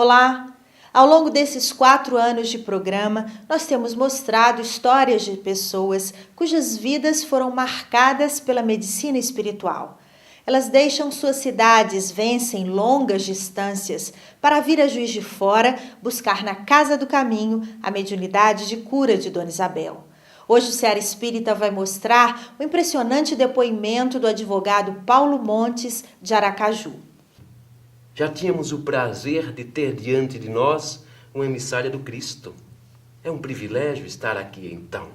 Olá! Ao longo desses 4 anos de programa, nós temos mostrado histórias de pessoas cujas vidas foram marcadas pela medicina espiritual. Elas deixam suas cidades, vencem longas distâncias para vir a Juiz de Fora buscar na Casa do Caminho a mediunidade de cura de Dona Isabel. Hoje o Seara Espírita vai mostrar o impressionante depoimento do advogado Paulo Montes, de Aracaju. Já tínhamos o prazer de ter diante de nós um emissário do Cristo. É um privilégio estar aqui então.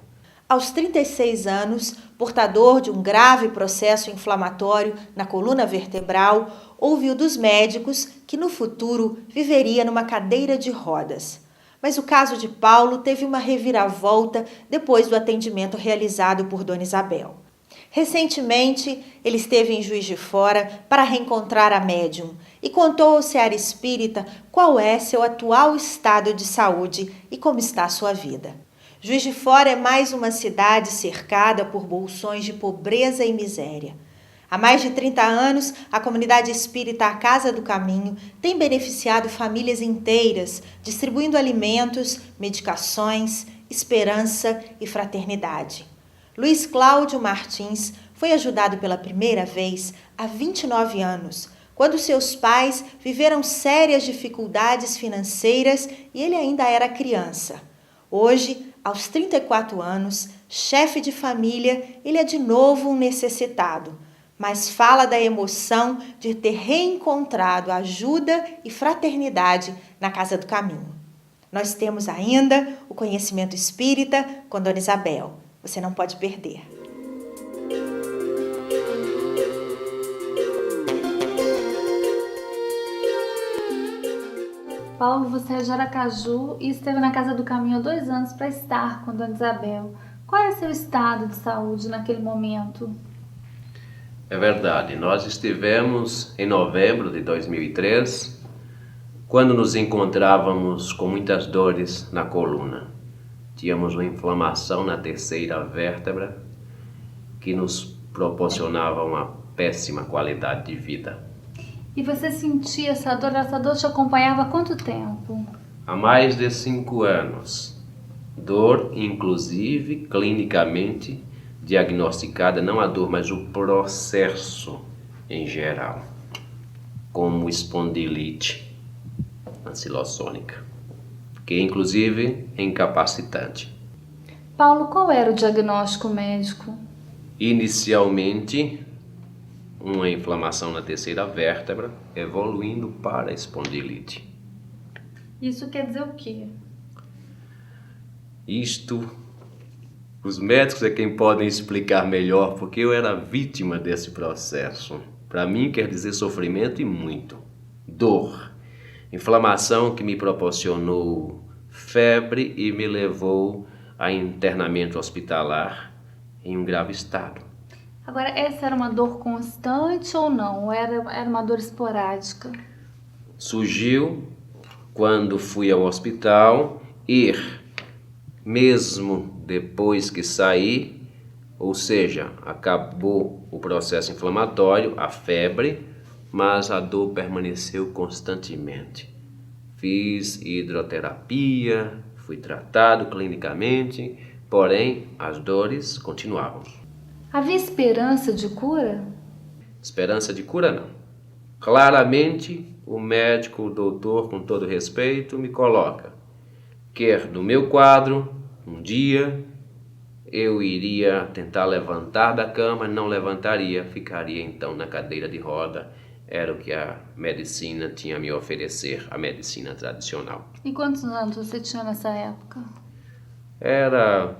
Aos 36 anos, portador de um grave processo inflamatório na coluna vertebral, ouviu dos médicos que no futuro viveria numa cadeira de rodas. Mas o caso de Paulo teve uma reviravolta depois do atendimento realizado por Dona Isabel. Recentemente, ele esteve em Juiz de Fora para reencontrar a médium e contou ao Seara Espírita qual é seu atual estado de saúde e como está a sua vida. Juiz de Fora é mais uma cidade cercada por bolsões de pobreza e miséria. Há mais de 30 anos, a comunidade espírita A Casa do Caminho tem beneficiado famílias inteiras, distribuindo alimentos, medicações, esperança e fraternidade. Luiz Cláudio Martins foi ajudado pela primeira vez há 29 anos, quando seus pais viveram sérias dificuldades financeiras e ele ainda era criança. Hoje, aos 34 anos, chefe de família, ele é de novo um necessitado, mas fala da emoção de ter reencontrado ajuda e fraternidade na Casa do Caminho. Nós temos ainda o conhecimento espírita com Dona Isabel. Você não pode perder. Paulo, você é de Aracaju e esteve na Casa do Caminho há 2 anos para estar com Dona Isabel. Qual é seu estado de saúde naquele momento? É verdade, nós estivemos em novembro de 2003, quando nos encontrávamos com muitas dores na coluna. Tínhamos uma inflamação na terceira vértebra que nos proporcionava uma péssima qualidade de vida. E você sentia essa dor te acompanhava há quanto tempo? Há mais de 5 anos. Dor, inclusive, clinicamente diagnosticada, não a dor, mas o processo em geral, como espondilite ancilossônica, que inclusive é incapacitante. Paulo, qual era o diagnóstico médico? Inicialmente, uma inflamação na terceira vértebra, evoluindo para a espondilite. Isso quer dizer o quê? Isto, os médicos é quem podem explicar melhor, porque eu era vítima desse processo. Para mim quer dizer sofrimento e muito. Dor. Inflamação que me proporcionou febre e me levou a internamento hospitalar em um grave estado. Agora, essa era uma dor constante ou não? Ou era uma dor esporádica? Surgiu quando fui ao hospital e, mesmo depois que saí, ou seja, acabou o processo inflamatório, a febre, mas a dor permaneceu constantemente. Fiz hidroterapia, fui tratado clinicamente, porém as dores continuavam. Havia esperança de cura? Esperança de cura não. Claramente o médico, o doutor, com todo respeito, me coloca que no meu quadro, um dia, eu iria tentar levantar da cama, não levantaria, ficaria então na cadeira de roda. Era o que a medicina tinha a me oferecer, a medicina tradicional. E quantos anos você tinha nessa época? Era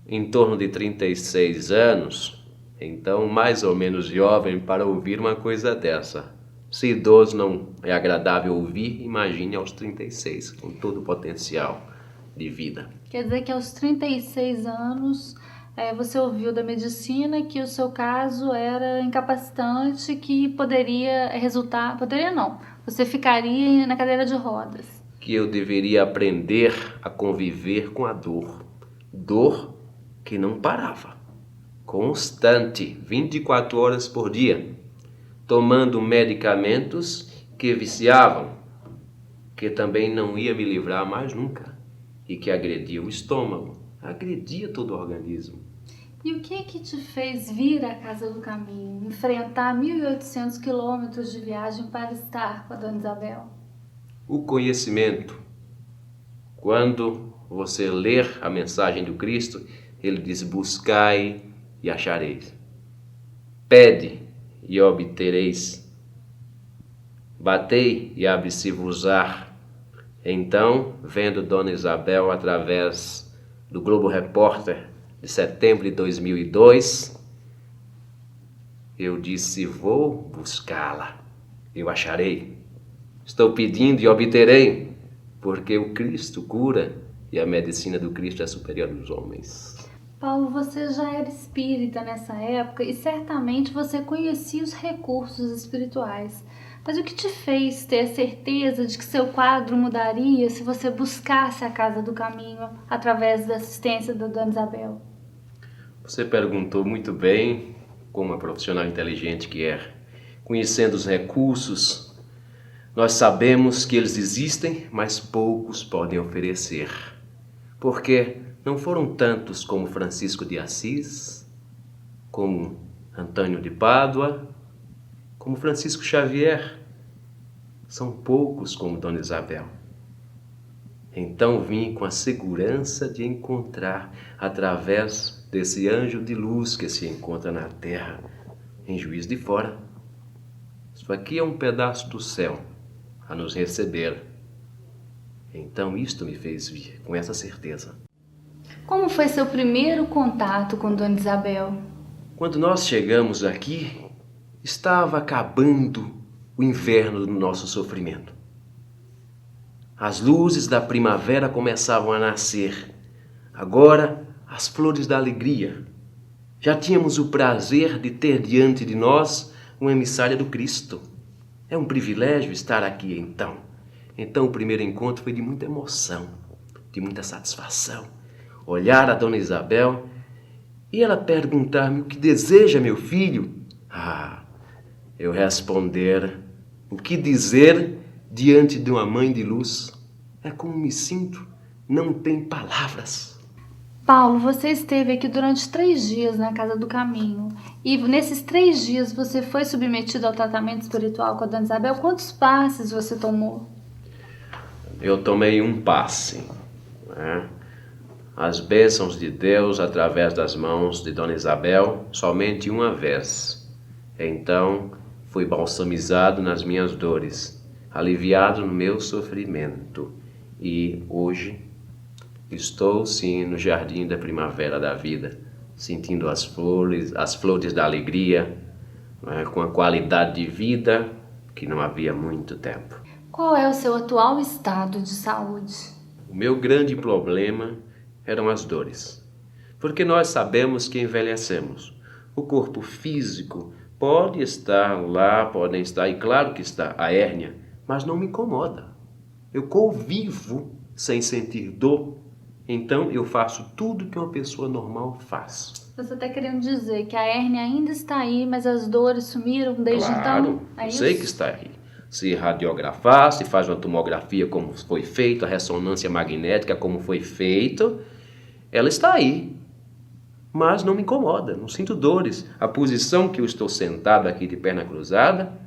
em torno de 36 anos, então mais ou menos jovem para ouvir uma coisa dessa. Se idoso não é agradável ouvir, imagine aos 36, com todo o potencial de vida. Quer dizer que aos 36 anos você ouviu da medicina que o seu caso era incapacitante, que poderia resultar... Poderia não, você ficaria na cadeira de rodas. Que eu deveria aprender a conviver com a dor. Dor que não parava. Constante, 24 horas por dia. Tomando medicamentos que viciavam. que também não ia me livrar mais nunca e que agredia o estômago, agredia todo o organismo. E o que te fez vir à Casa do Caminho, enfrentar 1.800 quilômetros de viagem para estar com a Dona Isabel? O conhecimento. Quando você ler a mensagem do Cristo, ele diz: buscai e achareis. Pede e obtereis. Batei e abre-se-vos-á. Então, vendo Dona Isabel através do Globo Repórter de setembro de 2002, eu disse: vou buscá-la, eu acharei. Estou pedindo e obterei, porque o Cristo cura e a medicina do Cristo é superior aos homens. Paulo, você já era espírita nessa época e certamente você conhecia os recursos espirituais. Mas o que te fez ter a certeza de que seu quadro mudaria se você buscasse a Casa do Caminho através da assistência da Dona Isabel? Você perguntou muito bem, como uma profissional inteligente que é. Conhecendo os recursos, nós sabemos que eles existem, mas poucos podem oferecer. Porque não foram tantos como Francisco de Assis, como Antônio de Pádua, como Francisco Xavier. São poucos como Dona Isabel. Então vim com a segurança de encontrar, através desse anjo de luz que se encontra na terra, em Juiz de Fora. Isso aqui é um pedaço do céu a nos receber. Então isto me fez vir com essa certeza. Como foi seu primeiro contato com Dona Isabel? Quando nós chegamos aqui, estava acabando o inverno do nosso sofrimento. As luzes da primavera começavam a nascer. Agora, as flores da alegria. Já tínhamos o prazer de ter diante de nós um emissário do Cristo. É um privilégio estar aqui então. Então o primeiro encontro foi de muita emoção, de muita satisfação. Olhar a Dona Isabel e ela perguntar-me: o que deseja, meu filho? Eu responder: o que dizer diante de uma mãe de luz? É como me sinto, não tem palavras. Paulo, você esteve aqui durante 3 dias na Casa do Caminho. E nesses 3 dias você foi submetido ao tratamento espiritual com a Dona Isabel? Quantos passes você tomou? Eu tomei um passe, né? As bênçãos de Deus através das mãos de Dona Isabel somente uma vez. Então fui balsamizado nas minhas dores, aliviado no meu sofrimento. E hoje estou sim no jardim da primavera da vida, sentindo as flores da alegria, né, com a qualidade de vida que não havia muito tempo. Qual é o seu atual estado de saúde? O meu grande problema eram as dores, porque nós sabemos que envelhecemos. O corpo físico pode estar lá, podem estar, e claro que está a hérnia, mas não me incomoda. Eu convivo sem sentir dor, então eu faço tudo que uma pessoa normal faz. Você está querendo dizer que a hérnia ainda está aí, mas as dores sumiram desde então? Claro, sei que está aí. Se radiografar, se faz uma tomografia como foi feito, a ressonância magnética como foi feito, ela está aí. Mas não me incomoda, não sinto dores. A posição que eu estou sentado aqui de perna cruzada,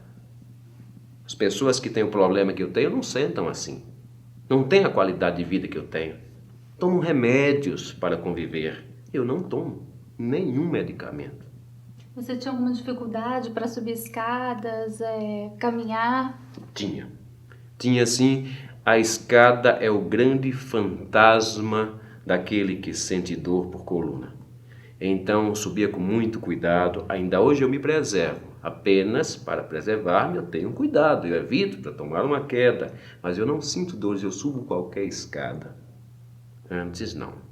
as pessoas que têm o problema que eu tenho não sentam assim. Não têm a qualidade de vida que eu tenho. Tomam remédios para conviver. Eu não tomo nenhum medicamento. Você tinha alguma dificuldade para subir escadas, caminhar? Tinha sim. A escada é o grande fantasma daquele que sente dor por coluna. Então eu subia com muito cuidado. Ainda hoje eu me preservo. Apenas para preservar-me eu tenho cuidado. Eu evito para tomar uma queda. Mas eu não sinto dores, eu subo qualquer escada. Antes não.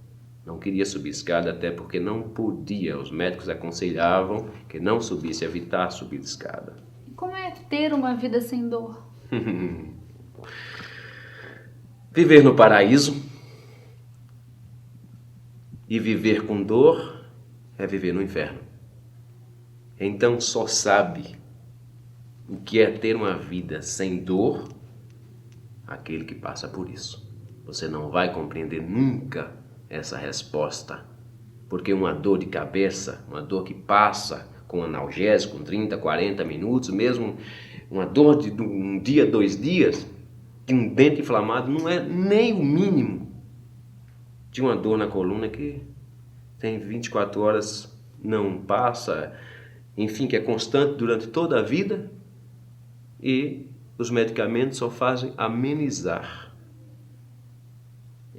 Não queria subir escada até porque não podia. Os médicos aconselhavam que não subisse, evitar subir escada. E como é ter uma vida sem dor? Viver no paraíso e viver com dor é viver no inferno. Então só sabe o que é ter uma vida sem dor aquele que passa por isso. Você não vai compreender nunca essa resposta, porque uma dor de cabeça, uma dor que passa com analgésico, com 30, 40 minutos, mesmo uma dor de um dia, 2 dias, de um dente inflamado, não é nem o mínimo de uma dor na coluna que tem 24 horas, não passa, enfim, que é constante durante toda a vida, e os medicamentos só fazem amenizar.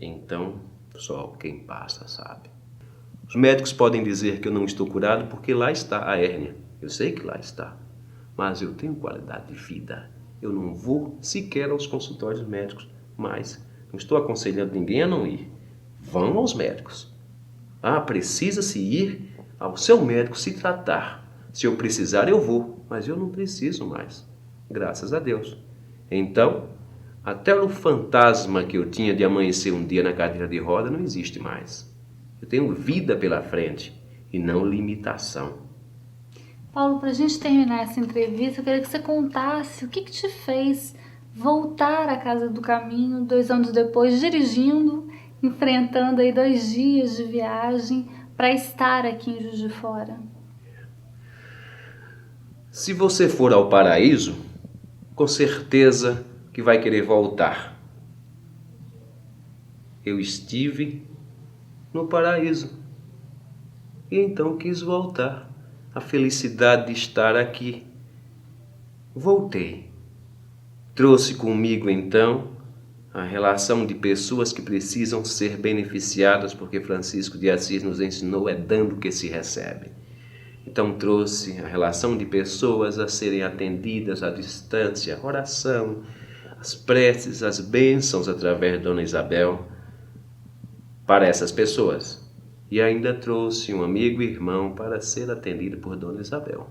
Então, só quem passa sabe. Os médicos podem dizer que eu não estou curado porque lá está a hérnia. Eu sei que lá está, mas eu tenho qualidade de vida. Eu não vou sequer aos consultórios médicos, mas não estou aconselhando ninguém a não ir. Vão aos médicos. Precisa-se ir ao seu médico se tratar. Se eu precisar, eu vou, mas eu não preciso mais, graças a Deus. Então, até o fantasma que eu tinha de amanhecer um dia na cadeira de roda não existe mais. Eu tenho vida pela frente e não limitação. Paulo, para a gente terminar essa entrevista, eu queria que você contasse o que te fez voltar à Casa do Caminho 2 anos depois, dirigindo, enfrentando aí 2 dias de viagem para estar aqui em Juiz de Fora. Se você for ao paraíso, com certeza que vai querer voltar. Eu estive no paraíso e então quis voltar. A felicidade de estar aqui. Voltei. Trouxe comigo então a relação de pessoas que precisam ser beneficiadas, porque Francisco de Assis nos ensinou, é dando que se recebe. Então trouxe a relação de pessoas a serem atendidas à distância, a oração, as preces, as bênçãos através de Dona Isabel para essas pessoas. E ainda trouxe um amigo e irmão para ser atendido por Dona Isabel.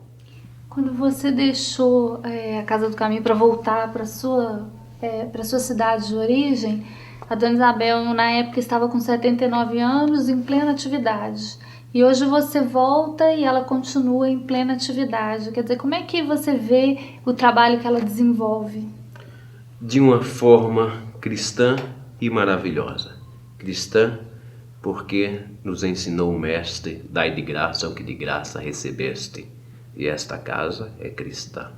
Quando você deixou a Casa do Caminho para voltar para sua cidade de origem, a Dona Isabel na época estava com 79 anos em plena atividade. E hoje você volta e ela continua em plena atividade. Quer dizer, como é que você vê o trabalho que ela desenvolve? De uma forma cristã e maravilhosa. Cristã porque nos ensinou o Mestre, dai de graça o que de graça recebeste. E esta casa é cristã,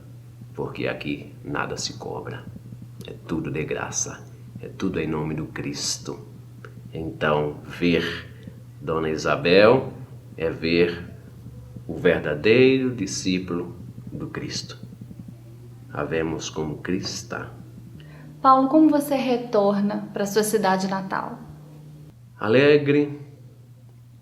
porque aqui nada se cobra. É tudo de graça, é tudo em nome do Cristo. Então, ver Dona Isabel é ver o verdadeiro discípulo do Cristo. A vemos como cristã. Paulo, como você retorna para sua cidade natal? Alegre,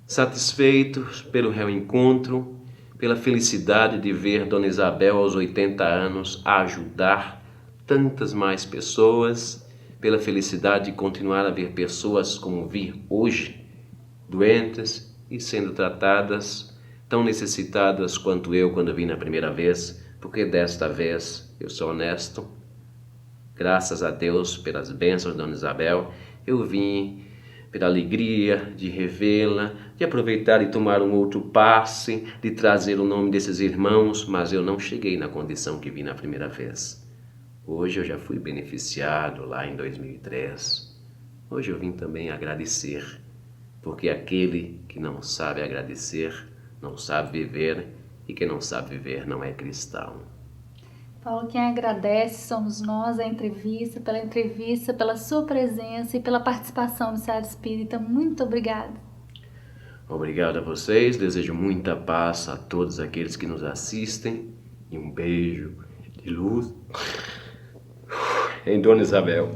satisfeito pelo reencontro, pela felicidade de ver Dona Isabel aos 80 anos a ajudar tantas mais pessoas, pela felicidade de continuar a ver pessoas como vi hoje, doentes e sendo tratadas, tão necessitadas quanto eu quando vim na primeira vez, porque desta vez, eu sou honesto, graças a Deus pelas bênçãos de Dona Isabel, eu vim pela alegria de revê-la, de aproveitar e tomar um outro passe, de trazer o nome desses irmãos, mas eu não cheguei na condição que vim na primeira vez. Hoje eu já fui beneficiado lá em 2003. Hoje eu vim também agradecer, porque aquele que não sabe agradecer, não sabe viver, e quem não sabe viver não é cristão. Paulo, quem agradece somos nós, a entrevista, pela sua presença e pela participação no Seara Espírita. Muito obrigada. Obrigado a vocês, desejo muita paz a todos aqueles que nos assistem e um beijo de luz em Dona Isabel.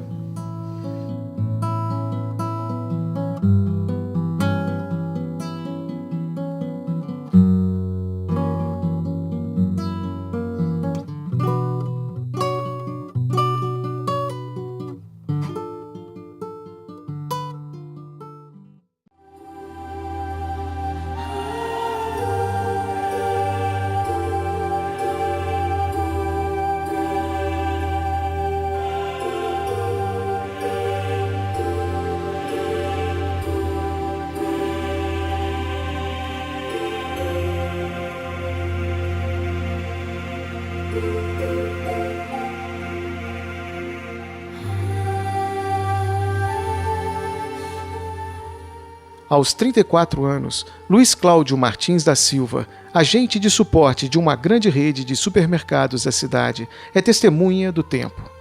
Aos 34 anos, Luiz Cláudio Martins da Silva, agente de suporte de uma grande rede de supermercados da cidade, é testemunha do tempo.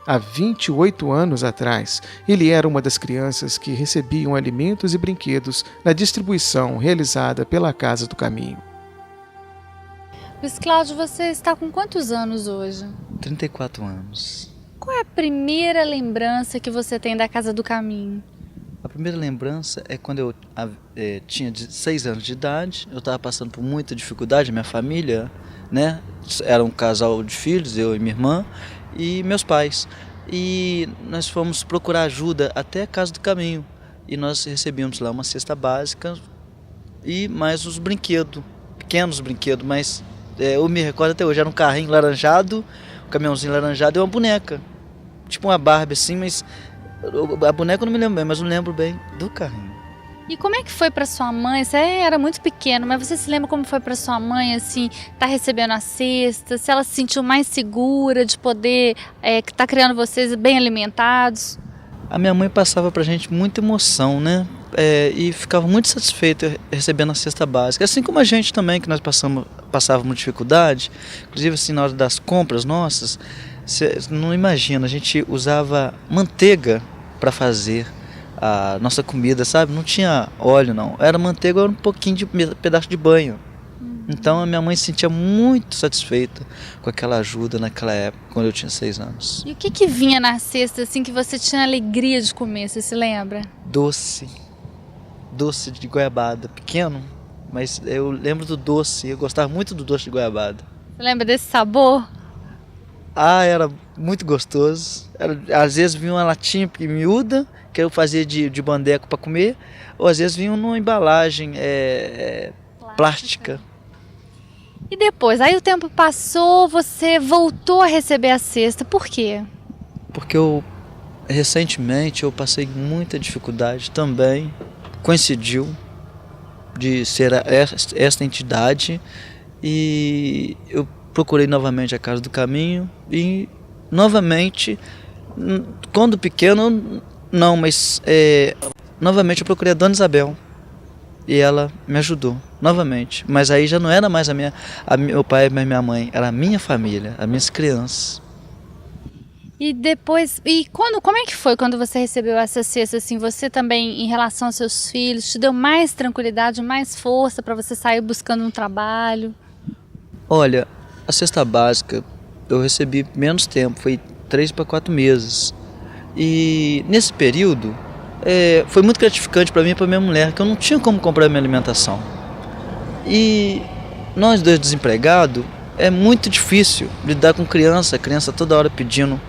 Há 28 anos atrás, ele era uma das crianças que recebiam alimentos e brinquedos na distribuição realizada pela Casa do Caminho. Luiz Cláudio, você está com quantos anos hoje? 34 anos. Qual é a primeira lembrança que você tem da Casa do Caminho? A primeira lembrança é quando eu tinha 6 anos de idade, eu estava passando por muita dificuldade, minha família, né? Era um casal de filhos, eu e minha irmã, e meus pais. E nós fomos procurar ajuda até a Casa do Caminho. E nós recebíamos lá uma cesta básica e mais os brinquedos, pequenos brinquedos, mas eu me recordo até hoje, era um carrinho laranjado, um caminhãozinho laranjado e uma boneca. Tipo uma Barbie assim, mas a boneca eu não me lembro bem, mas eu lembro bem do carrinho. E como é que foi para sua mãe? Você era muito pequeno, mas você se lembra como foi para sua mãe, assim, tá recebendo a cesta? Se ela se sentiu mais segura de poder tá criando vocês bem alimentados? A minha mãe passava pra gente muita emoção, né? E ficava muito satisfeita recebendo a cesta básica. Assim como a gente também, que nós passávamos dificuldade, inclusive assim, na hora das compras nossas, você não imagina, a gente usava manteiga para fazer a nossa comida, sabe? Não tinha óleo, não. Era manteiga, era um pouquinho de pedaço de banho. Então a minha mãe se sentia muito satisfeita com aquela ajuda naquela época, quando eu tinha 6 anos. E o que vinha na cesta, assim, que você tinha alegria de comer, você se lembra? Doce de goiabada, pequeno, mas eu lembro do doce, eu gostava muito do doce de goiabada. Você lembra desse sabor? Era muito gostoso. Às vezes vinha uma latinha miúda, que eu fazia de bandeco para comer, ou às vezes vinha numa embalagem plástica. E depois, aí o tempo passou, você voltou a receber a cesta, por quê? Porque recentemente eu passei muita dificuldade também, coincidiu de ser esta entidade, e eu procurei novamente a Casa do Caminho e novamente, quando pequeno, não, mas novamente eu procurei a Dona Isabel e ela me ajudou novamente. Mas aí já não era mais meu pai e minha mãe, era a minha família, as minhas crianças. E depois, como é que foi quando você recebeu essa cesta, assim, você também, em relação aos seus filhos, te deu mais tranquilidade, mais força para você sair buscando um trabalho? Olha, a cesta básica eu recebi menos tempo, foi 3 para 4 meses. E nesse período foi muito gratificante para mim e para minha mulher, que eu não tinha como comprar minha alimentação. E nós dois desempregados, é muito difícil lidar com criança, a criança toda hora pedindo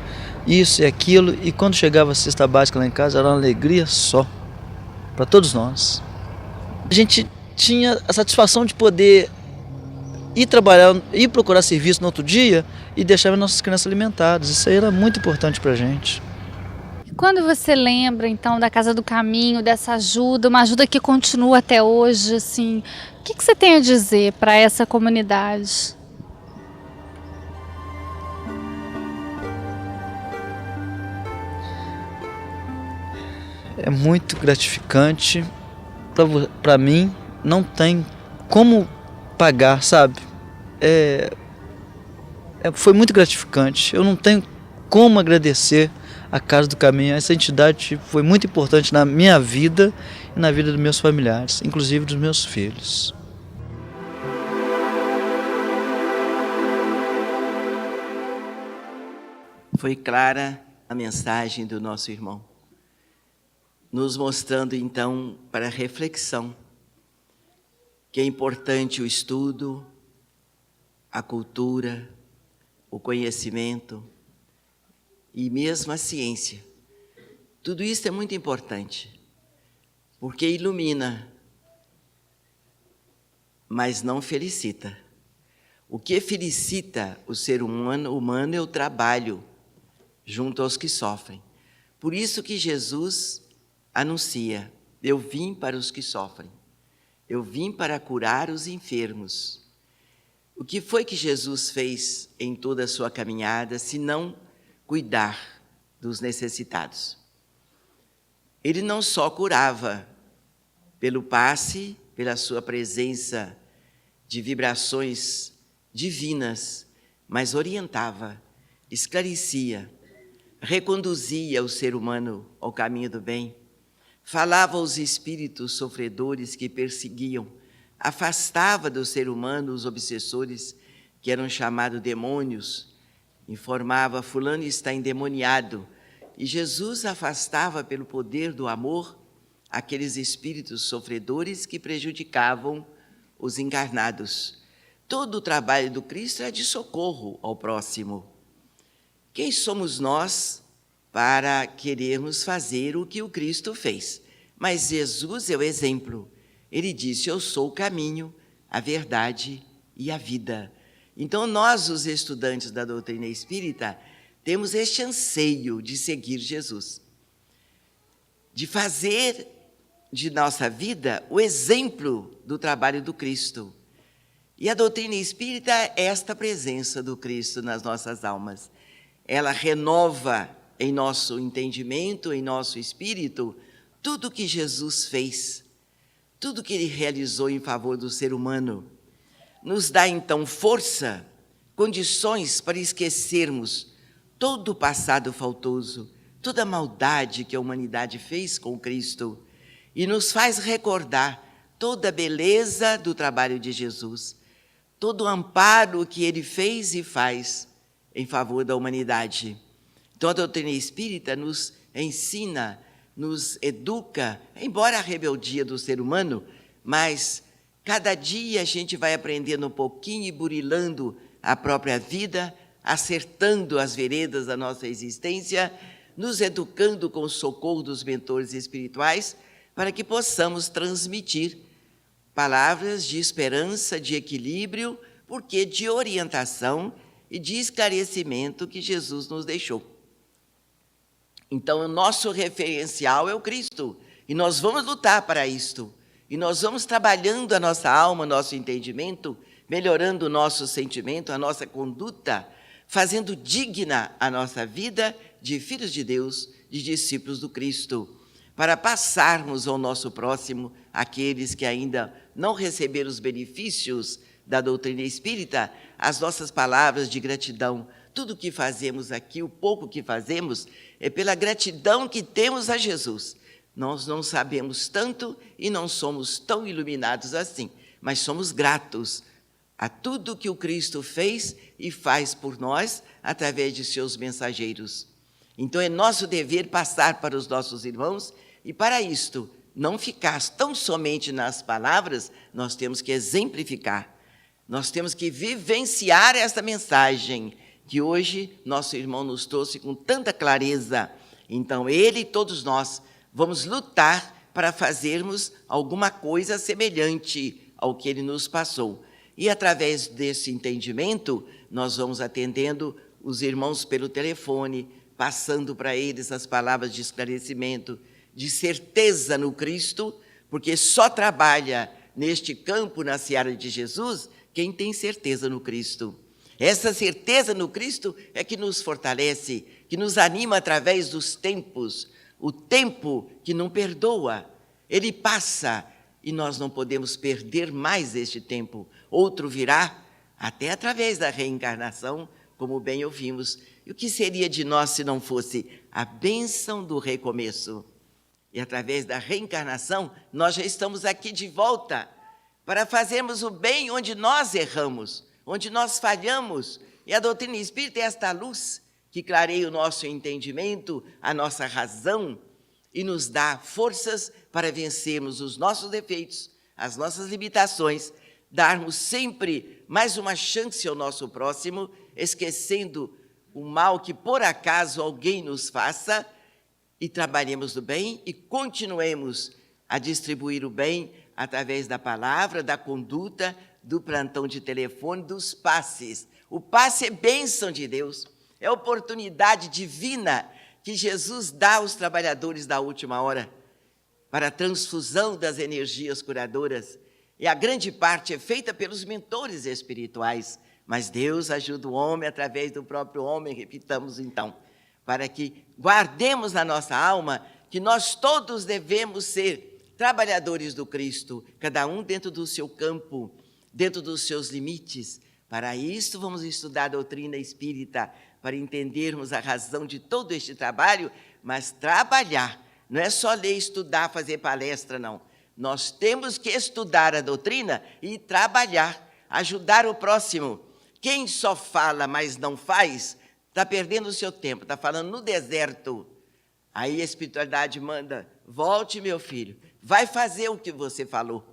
isso e aquilo, e quando chegava a cesta básica lá em casa era uma alegria só, para todos nós. A gente tinha a satisfação de poder ir trabalhar, ir procurar serviço no outro dia e deixar as nossas crianças alimentadas. Isso aí era muito importante para a gente. Quando você lembra, então, da Casa do Caminho, dessa ajuda, uma ajuda que continua até hoje, assim, o que você tem a dizer para essa comunidade? É muito gratificante. Para mim, não tem como pagar, sabe? Foi muito gratificante. Eu não tenho como agradecer a Casa do Caminho. Essa entidade foi muito importante na minha vida e na vida dos meus familiares, inclusive dos meus filhos. Foi clara a mensagem do nosso irmão, nos mostrando então para a reflexão que é importante o estudo, a cultura, o conhecimento e mesmo a ciência. Tudo isso é muito importante, porque ilumina, mas não felicita. O que felicita o ser humano é o trabalho junto aos que sofrem. Por isso que Jesus anuncia: eu vim para os que sofrem, eu vim para curar os enfermos. O que foi que Jesus fez em toda a sua caminhada, se não cuidar dos necessitados? Ele não só curava pelo passe, pela sua presença de vibrações divinas, mas orientava, esclarecia, reconduzia o ser humano ao caminho do bem, falava aos espíritos sofredores que perseguiam, afastava do ser humano os obsessores, que eram chamados demônios, informava: fulano está endemoniado, e Jesus afastava pelo poder do amor aqueles espíritos sofredores que prejudicavam os encarnados. Todo o trabalho do Cristo é de socorro ao próximo. Quem somos nós para querermos fazer o que o Cristo fez? Mas Jesus é o exemplo. Ele disse: eu sou o caminho, a verdade e a vida. Então nós, os estudantes da doutrina espírita, temos este anseio de seguir Jesus, de fazer de nossa vida o exemplo do trabalho do Cristo. E a doutrina espírita é esta presença do Cristo nas nossas almas. Ela renova em nosso entendimento, em nosso espírito, tudo que Jesus fez, tudo que Ele realizou em favor do ser humano. Nos dá, então, força, condições para esquecermos todo o passado faltoso, toda a maldade que a humanidade fez com Cristo, e nos faz recordar toda a beleza do trabalho de Jesus, todo o amparo que Ele fez e faz em favor da humanidade. Então, a doutrina espírita nos ensina, nos educa, embora a rebeldia do ser humano, mas cada dia a gente vai aprendendo um pouquinho e burilando a própria vida, acertando as veredas da nossa existência, nos educando com o socorro dos mentores espirituais, para que possamos transmitir palavras de esperança, de equilíbrio, porque de orientação e de esclarecimento que Jesus nos deixou. Então, o nosso referencial é o Cristo, e nós vamos lutar para isto. E nós vamos trabalhando a nossa alma, o nosso entendimento, melhorando o nosso sentimento, a nossa conduta, fazendo digna a nossa vida de filhos de Deus, de discípulos do Cristo, para passarmos ao nosso próximo, aqueles que ainda não receberam os benefícios da doutrina espírita, as nossas palavras de gratidão. Tudo o que fazemos aqui, o pouco que fazemos, é pela gratidão que temos a Jesus. Nós não sabemos tanto e não somos tão iluminados assim, mas somos gratos a tudo que o Cristo fez e faz por nós através de seus mensageiros. Então é nosso dever passar para os nossos irmãos, e para isto, não ficar tão somente nas palavras, nós temos que exemplificar, nós temos que vivenciar esta mensagem que hoje nosso irmão nos trouxe com tanta clareza. Então ele e todos nós vamos lutar para fazermos alguma coisa semelhante ao que ele nos passou. E através desse entendimento, nós vamos atendendo os irmãos pelo telefone, passando para eles as palavras de esclarecimento, de certeza no Cristo, porque só trabalha neste campo, na seara de Jesus, quem tem certeza no Cristo. Essa certeza no Cristo é que nos fortalece, que nos anima através dos tempos, o tempo que não perdoa. Ele passa e nós não podemos perder mais este tempo. Outro virá, até através da reencarnação, como bem ouvimos. E o que seria de nós se não fosse a bênção do recomeço? E através da reencarnação, nós já estamos aqui de volta para fazermos o bem onde nós erramos, onde nós falhamos. E a doutrina espírita é esta luz que clareia o nosso entendimento, a nossa razão, e nos dá forças para vencermos os nossos defeitos, as nossas limitações, darmos sempre mais uma chance ao nosso próximo, esquecendo o mal que por acaso alguém nos faça, e trabalhemos do bem e continuemos a distribuir o bem através da palavra, da conduta, do plantão de telefone, dos passes. O passe é bênção de Deus, é oportunidade divina que Jesus dá aos trabalhadores da última hora para a transfusão das energias curadoras. E a grande parte é feita pelos mentores espirituais, mas Deus ajuda o homem através do próprio homem, repitamos então, para que guardemos na nossa alma que nós todos devemos ser trabalhadores do Cristo, cada um dentro do seu campo, dentro dos seus limites. Para isso, vamos estudar a doutrina espírita, para entendermos a razão de todo este trabalho, mas trabalhar. Não é só ler, estudar, fazer palestra, não. Nós temos que estudar a doutrina e trabalhar, ajudar o próximo. Quem só fala, mas não faz, está perdendo o seu tempo, está falando no deserto. Aí a espiritualidade manda, volte, meu filho, vai fazer o que você falou.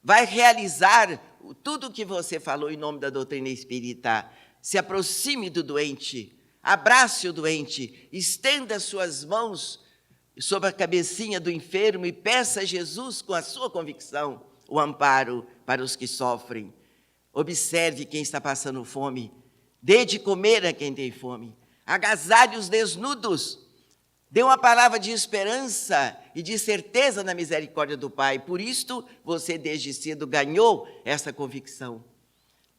Vai realizar tudo o que você falou em nome da doutrina espírita. Se aproxime do doente, abrace o doente, estenda suas mãos sobre a cabecinha do enfermo e peça a Jesus, com a sua convicção, o amparo para os que sofrem. Observe quem está passando fome, dê de comer a quem tem fome, agasalhe os desnudos, dê uma palavra de esperança e de certeza na misericórdia do Pai. Por isto, você desde cedo ganhou essa convicção.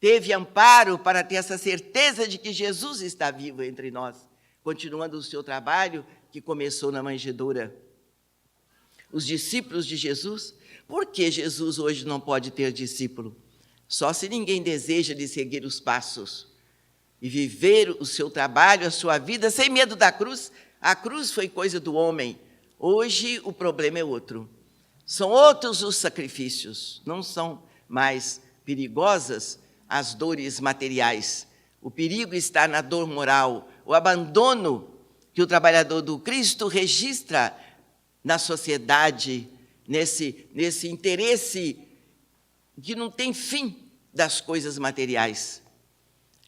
Teve amparo para ter essa certeza de que Jesus está vivo entre nós, continuando o seu trabalho que começou na manjedoura. Os discípulos de Jesus, por que Jesus hoje não pode ter discípulo? Só se ninguém deseja de seguir os passos e viver o seu trabalho, a sua vida, sem medo da cruz. A cruz foi coisa do homem. Hoje o problema é outro. São outros os sacrifícios. Não são mais perigosas as dores materiais. O perigo está na dor moral, o abandono que o trabalhador do Cristo registra na sociedade, nesse interesse que não tem fim das coisas materiais.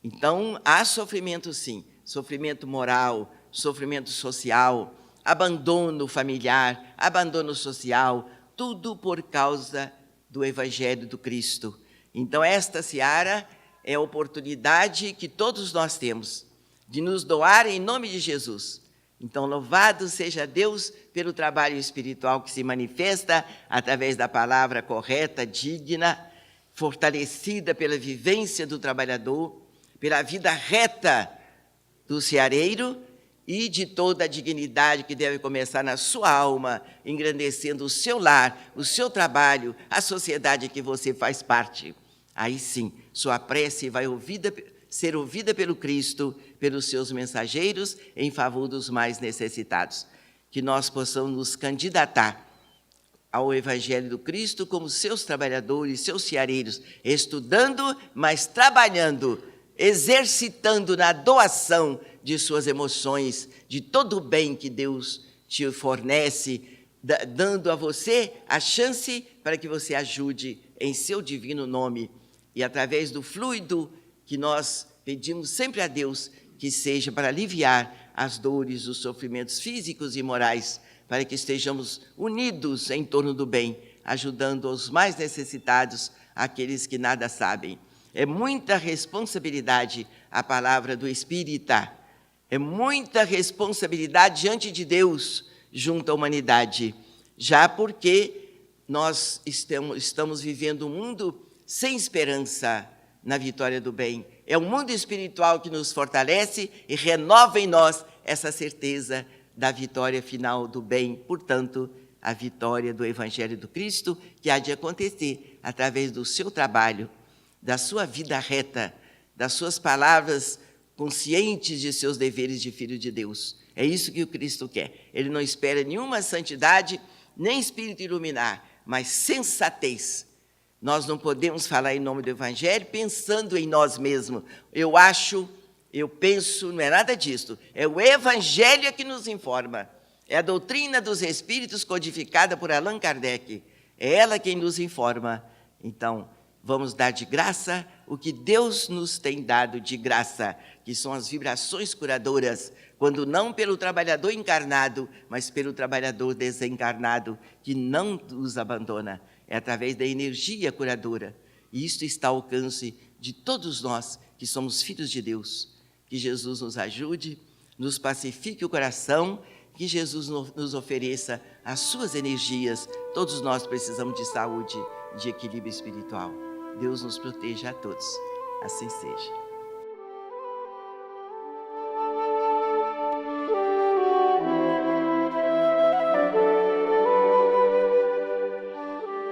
Então, há sofrimento sim, sofrimento moral, sofrimento social, abandono familiar, abandono social, tudo por causa do Evangelho do Cristo. Então, esta seara é a oportunidade que todos nós temos de nos doar em nome de Jesus. Então, louvado seja Deus pelo trabalho espiritual que se manifesta através da palavra correta, digna, fortalecida pela vivência do trabalhador, pela vida reta do ceareiro e de toda a dignidade que deve começar na sua alma, engrandecendo o seu lar, o seu trabalho, a sociedade que você faz parte. Aí sim, sua prece vai ser ouvida pelo Cristo, pelos seus mensageiros, em favor dos mais necessitados. Que nós possamos nos candidatar ao Evangelho do Cristo como seus trabalhadores, seus ceareiros, estudando, mas trabalhando, exercitando na doação de suas emoções, de todo o bem que Deus te fornece, dando a você a chance para que você ajude em seu divino nome. E através do fluido que nós pedimos sempre a Deus, que seja para aliviar as dores, os sofrimentos físicos e morais, para que estejamos unidos em torno do bem, ajudando os mais necessitados, aqueles que nada sabem. É muita responsabilidade a palavra do Espírita, é muita responsabilidade diante de Deus, junto à humanidade, já porque nós estamos vivendo um mundo sem esperança na vitória do bem. É o mundo espiritual que nos fortalece e renova em nós essa certeza da vitória final do bem, portanto, a vitória do Evangelho do Cristo, que há de acontecer através do seu trabalho, da sua vida reta, das suas palavras conscientes de seus deveres de filho de Deus. É isso que o Cristo quer. Ele não espera nenhuma santidade, nem espírito iluminar, mas sensatez. Nós não podemos falar em nome do Evangelho pensando em nós mesmos. Eu acho, eu penso, não é nada disso. É o Evangelho que nos informa. É a doutrina dos Espíritos codificada por Allan Kardec. É ela quem nos informa. Então, vamos dar de graça o que Deus nos tem dado de graça, que são as vibrações curadoras, quando não pelo trabalhador encarnado, mas pelo trabalhador desencarnado, que não nos abandona. É através da energia curadora. E isto está ao alcance de todos nós que somos filhos de Deus. Que Jesus nos ajude, nos pacifique o coração, que Jesus nos ofereça as suas energias. Todos nós precisamos de saúde, de equilíbrio espiritual. Deus nos proteja a todos. Assim seja.